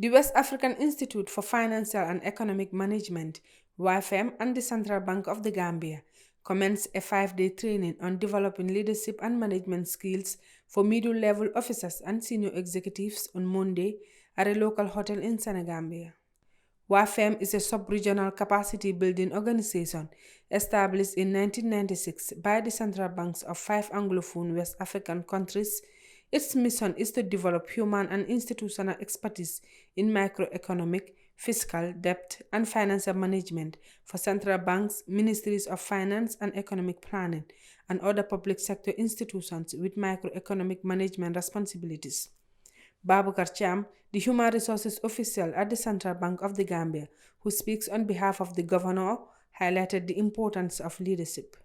The West African Institute for Financial and Economic Management, WAIFEM, and the Central Bank of the Gambia commenced a 5-day training on developing leadership and management skills for middle-level officers and senior executives on Monday at a local hotel in Senegambia. WAIFEM is a sub-regional capacity-building organization established in 1996 by the central banks of 5 Anglophone West African countries. Its mission is to develop human and institutional expertise in microeconomic, fiscal, debt, and financial management for central banks, ministries of finance and economic planning, and other public sector institutions with microeconomic management responsibilities. Babukar Cham, the human resources official at the Central Bank of the Gambia, who speaks on behalf of the governor, highlighted the importance of leadership.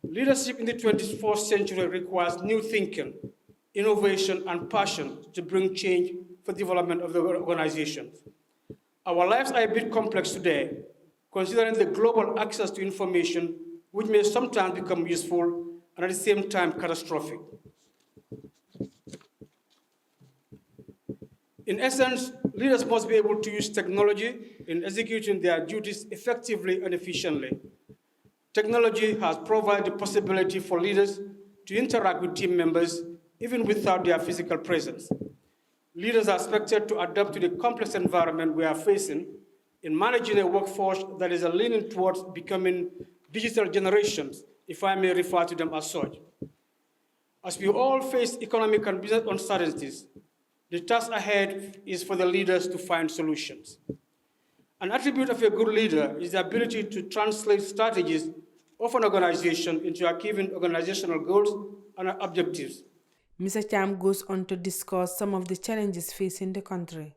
Leadership in the 21st century requires new thinking, innovation, and passion to bring change for the development of the organization. Our lives are a bit complex today, considering the global access to information, which may sometimes become useful and at the same time catastrophic. In essence, leaders must be able to use technology in executing their duties effectively and efficiently. Technology has provided the possibility for leaders to interact with team members even without their physical presence. Leaders are expected to adapt to the complex environment we are facing in managing a workforce that is leaning towards becoming digital generations, if I may refer to them as such. As we all face economic and business uncertainties, the task ahead is for the leaders to find solutions. An attribute of a good leader is the ability to translate strategies of an organization into achieving organizational goals and objectives. Mr. Cham goes on to discuss some of the challenges facing the country.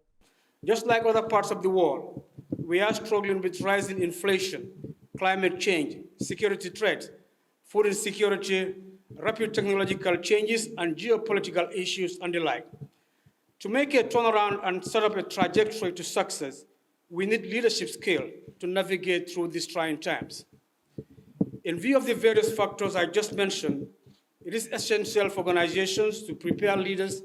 Just like other parts of the world, we are struggling with rising inflation, climate change, security threats, food insecurity, rapid technological changes, and geopolitical issues and the like. To make a turnaround and set up a trajectory to success, we need leadership skill to navigate through these trying times. In view of the various factors I just mentioned, it is essential for organizations to prepare leaders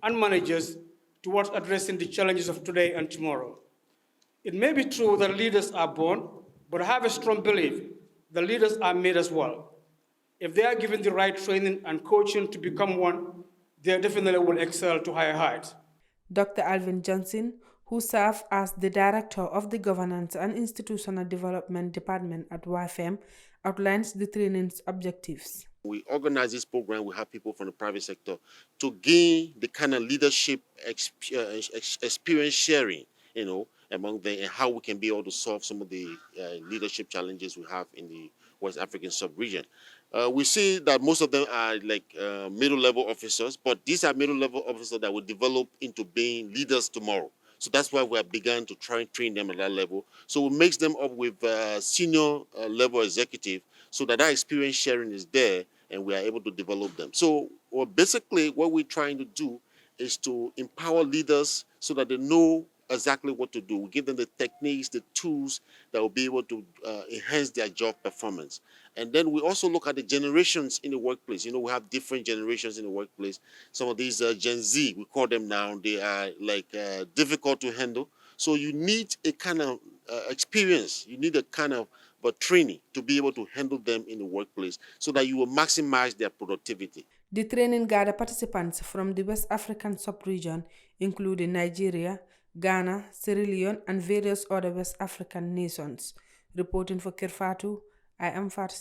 and managers towards addressing the challenges of today and tomorrow. It may be true that leaders are born, but I have a strong belief that leaders are made as well. If they are given the right training and coaching to become one, they definitely will excel to higher heights. Dr. Alvin Johnson, who serves as the Director of the Governance and Institutional Development Department at WAIFEM, outlines the training's objectives. We organize this program, we have people from the private sector to gain the kind of leadership experience sharing, among them, and how we can be able to solve some of the leadership challenges we have in the West African sub-region. We see that most of them are like middle-level officers, but these are middle-level officers that will develop into being leaders tomorrow. So that's why we have begun to try and train them at that level. So we mix them up with senior level executive so that experience sharing is there and we are able to develop them. So basically what we're trying to do is to empower leaders so that they know exactly what to do. We give them the techniques, the tools that will be able to enhance their job performance. And then we also look at the generations in the workplace. We have different generations in the workplace. Some of these Gen Z, we call them now, they are like difficult to handle. So you need a kind of experience. You need a kind of training to be able to handle them in the workplace so that you will maximize their productivity. The training gathered participants from the West African sub-region, including Nigeria, Ghana, Sierra Leone, and various other West African nations. Reporting for Kerr, Fatou, I am Fatou.